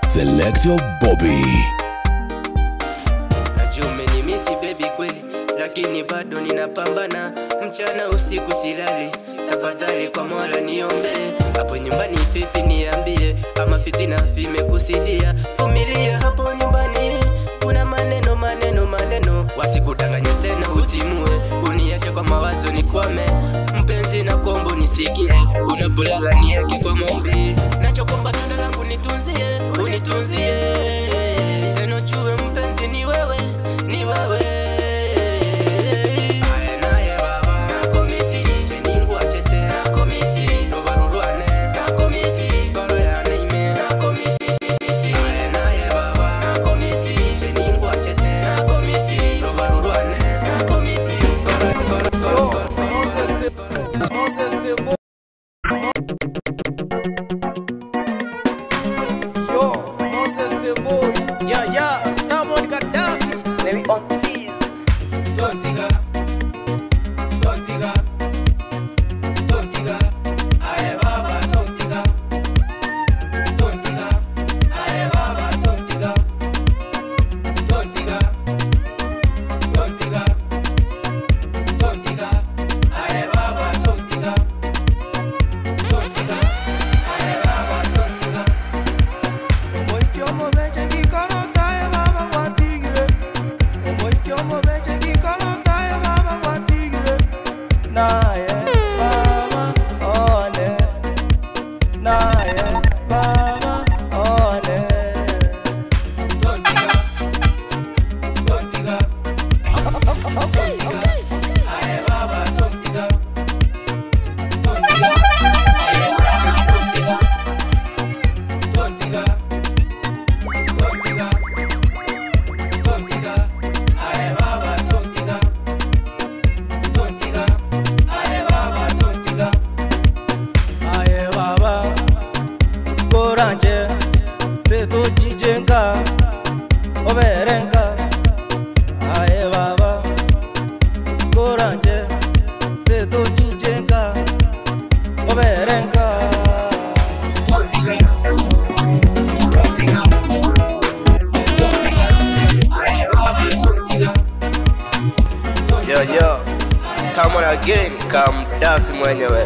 Selector Bobby. Najua umenimisi baby kweli, lakini bado ninapambana, mchana usiku silali. Tafadhali kwa Mola niombe, hapo nyumbani vipi niambie, ama fitina vimekusidia. Vumilia hapo nyumbani, kuna maneno wasikudanganye tena utimue, uniache kwa mawazo nikwame. Mpenzi na kombo nisikie, unapolala nieke kwa maombi. Nachokomba tunda langu nitunzie, unitunzie. Tena jue mpenzi ni wewe, ni wewe. Moses the boy, yeah, Starboy Gaddafi. Let me on tease. Don't digga. Aye baba, don't digga. Aye baba, don't digga. Aye baba, don't digga. Oberenga, aye baba, koranje, dedo chinjenga, oberenga. Yo, come on again, come Dafi mwenyewe.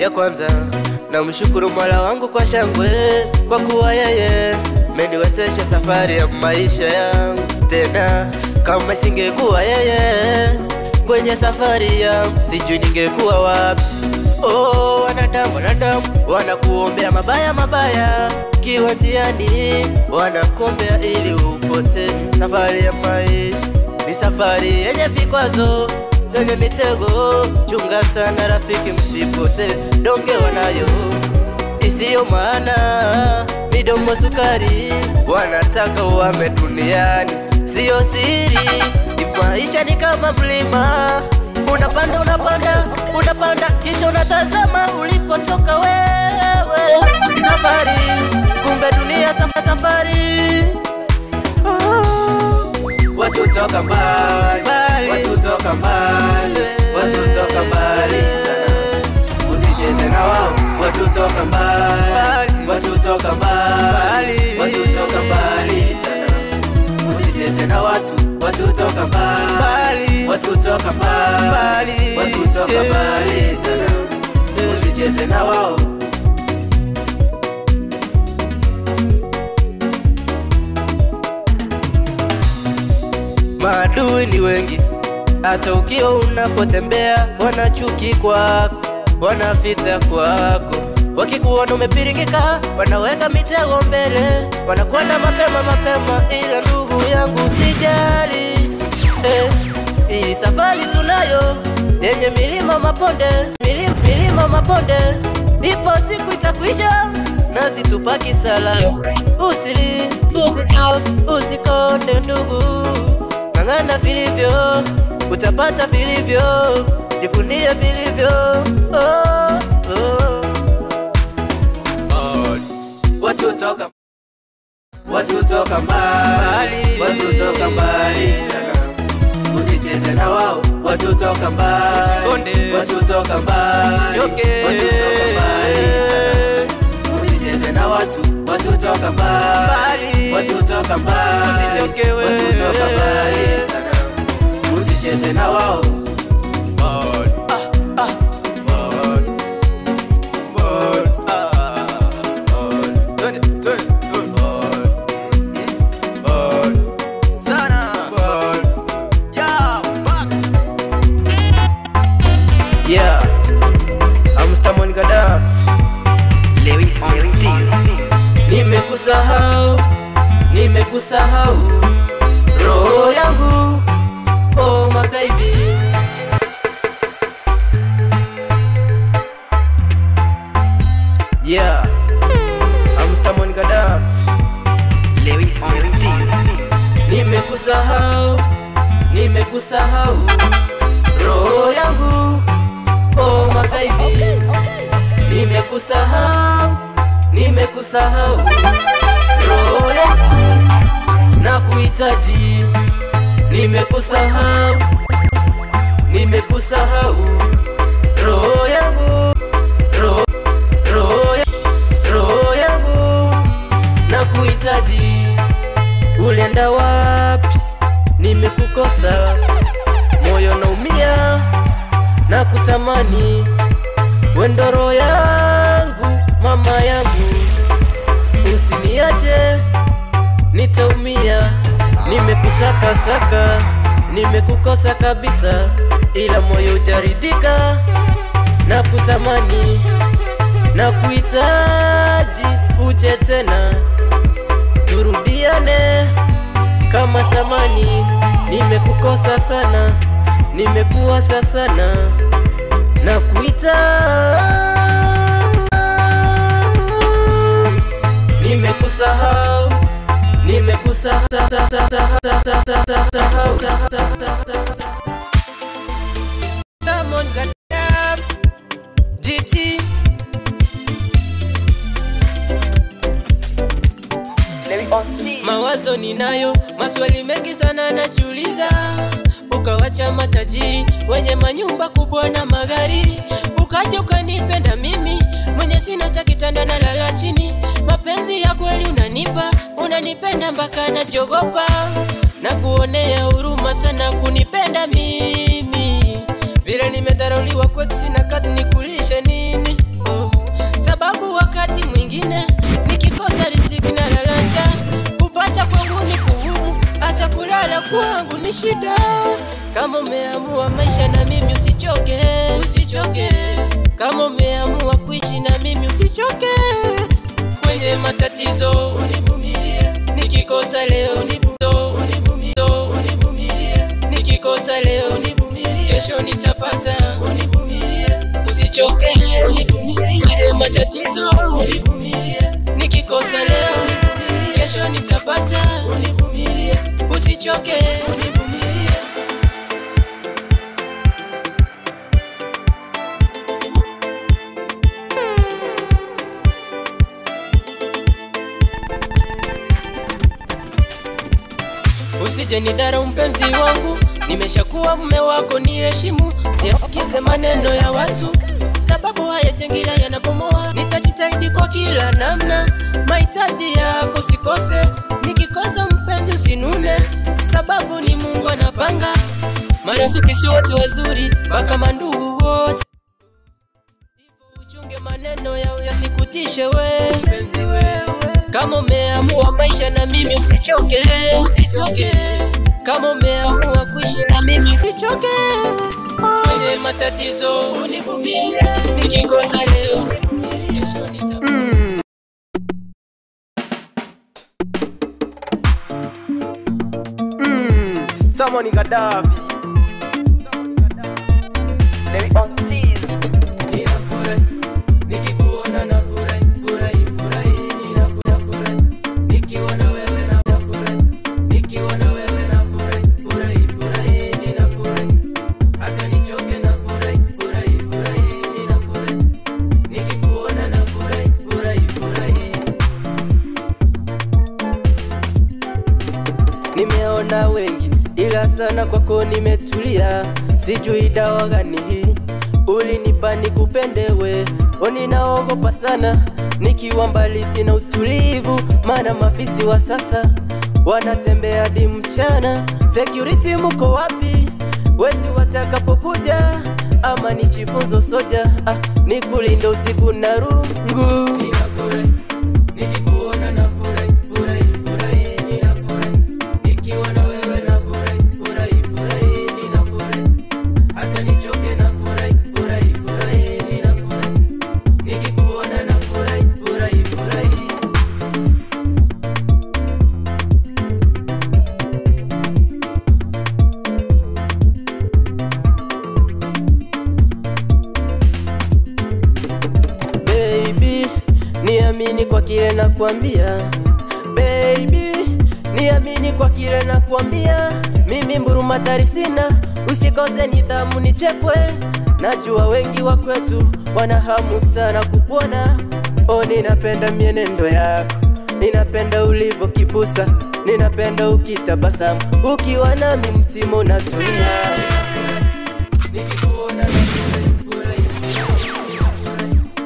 Ya kwanza na mshukuru Mola wangu kwa shangwe, kwa kuwa yeye meniwezesha safari ya maisha yangu. Tena kama singekuwa yeye kwenye safari yangu, sijui ningekuwa wapi. Oh, wanadamu wanakuombea mabaya, kiwa njiani wanakuombea ili upote. Safari ya maisha ni safari yenye vikwazo, yenye mitego, chunga sana rafiki msipote. Donge wanayo isiyo maana, midomo sukari, wanataka uame duniani. Sio siri, maisha ni kama mlima, unapanda kisha unatazama ulipotoka wewe. Safari, kumbe dunia safari. Watu toka mbali, watu toka mbali sana, usicheze na wao. Watu toka mbali sana, usicheze na watu toka mbali, watu toka mbali sana, usicheze na wao. Maadui ni wengi, hata ukiwa unapotembea, wanachuki kwako, wanafita kwako. Wakikuona umepiringika, wanaweka mitego mbele, wanakwenda mapema. Ila ndugu yangu usijali, Hii safari tunayo yenye milima mabonde, milima mabonde, ipo siku itakwisha nasi tupaki sala. Usikonde ndugu, ng'ang'ana vilivyo, utapata vilivyo, jivunie vilivyo. Watu toka mbali, watu toka mbali sana. Usicheze na wao, watu toka mbali, watu toka mbali, watu toka mbali sana. Usicheze na watu toka mbali, watu toka mbali, watu toka mbali sana. Usicheze na wao. Yeah, I'm Stamon Gaddafi. Lewi on this. Nimekusahau roho yangu, oh my baby. Yeah, I'm Stamon Gaddafi. Lewi on this. Nimekusahau roho yangu, oh my baby. Nimekusahau roho yangu, nakuhitaji. Nimekusahau roho yangu, roho yangu, nakuhitaji. Ulienda wapi? Nimekukosa, moyo naumia, nakutamani. Wendo roho yangu, mama yangu, usiniache, nitaumia. Nimekusaka, nimekukosa kabisa, ila moyo hujaridhika, nakutamani, nakuhitaji. Uje tena turudiane kama zamani. Nimekukosa sana, nimekuasa sana, nakuita. Nimekusahau Stamon Gaddafi GT. Mawazo ninayo, maswali mengi sana najiuliza. Ukawacha matajiri wenye manyumba kubwa na magari, ukaja ukanipenda mimi mwenye sina takitanda na lala chini. Mapenzi ya kweli unanipenda mpaka najogopa, na kuonea huruma sana kunipenda mimi. Vile nimedharauliwa kwetu, sina kazi, nikulishe nini? Sababu wakati mwingine nikikosa riziki na lalanja, kupata kwangu ni kugumu, hata kulala kwangu ni shida. Kama umeamua maisha na mimi usichoke. Kama umeamua kuishi na mimi usichoke. Kwenye matatizo univumilie, nikikosa leo univumilie, nikikosa leo univumilie, kesho nitapata. Univumilie, usichoke, univumilie. Matatizo univumilie, nikikosa leo univumilie, kesho nitapata. Univumilie, usichoke, univumilie. Usije nidharau mpenzi wangu, nimeshakuwa mume wako, niheshimu. Siasikize maneno ya watu, sababu hayajengi yanabomoa. Nitajitahidi kwa kila namna, mahitaji yako sikose. Nikikosa mpenzi usinune, sababu ni Mungu anapanga. Marafiki si wote wazuri, mpaka mandugu wote. Uchunge maneno yao yasikutishe wewe mpenzi wewe. Kama umeamua maisha na mimi usichoke. Kama umeamua kuishi na mimi usichoke. Kwenye matatizo univumilie, nikikosa leo univumilie, kesho nitapata. Stamon Gaddafi. nichoke na furahi, furahi, furahi, ninafurahi. Nikikuona na furahi, furahi, furahi. Nimeona wengi ila sana kwako nimetulia. Sijui dawa gani hii ulinipa nikupendewe. Ninaogopa sana nikiwa mbali sina utulivu, maana mafisi wa sasa wanatembea hadi mchana. Security mko wapi? Wezi watakapokuja ama nijifunzo soja, nikulinde usiku na rungu. Ninafurahi nikikuona na furahi, furahi, furahi, ninafurahi. Nikiwa na wewe na furahi, furahi, furahi, ninafurahi. Hata nichoke na furahi, furahi, furahi, ninafurahi. Nikikuona na furahi, furahi, furahi. Baby, niamini kwa kile nakwambia. Baby, niamini kwa kile nakwambia. Mimi mburumatari sina, usikose nidhamu nichekwe. Najua wengi wa kwetu wana hamu sana kukuona. Ninapenda mienendo yako, ninapenda ulivyo kipusa, ninapenda ukitabasamu, ukiwa nami mtima unatulia. Nikikuona na furahi, furahi, furahi.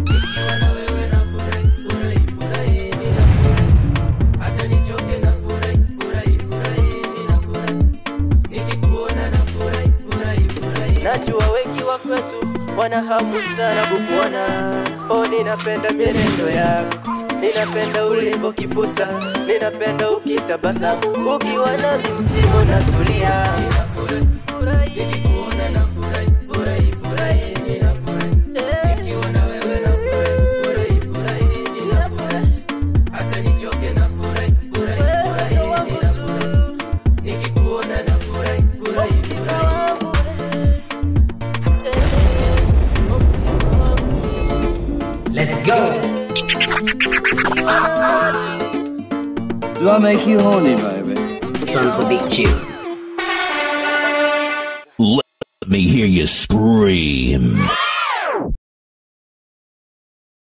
Nikiwa na wewe na furahi, furahi, furahi, ninafurahi. Hata nichoke na furahi, furahi, furahi, ninafurahi. Nikikuona na furahi, furahi, furahi. Najua wengi wa kwetu wana hamu sana kukuona. Ninapenda mienendo yako, ninapenda ulivyo kipusa, ninapenda ukitabasamu, ukiwa nami mtima unatulia. Ninafurahi, furahi, nikikuona na furahi, furahi, furahi, ninafurahi. Nikiwa na wewe na furahi, furahi, furahi, ninafurahi. Hata nichoke na furahi, furahi, furahi, ninafurahi. Nikikuona na furahi, furahi, furahi. Let's go. Do I make you horny, baby? Sounds a bit chill. Let me hear you scream.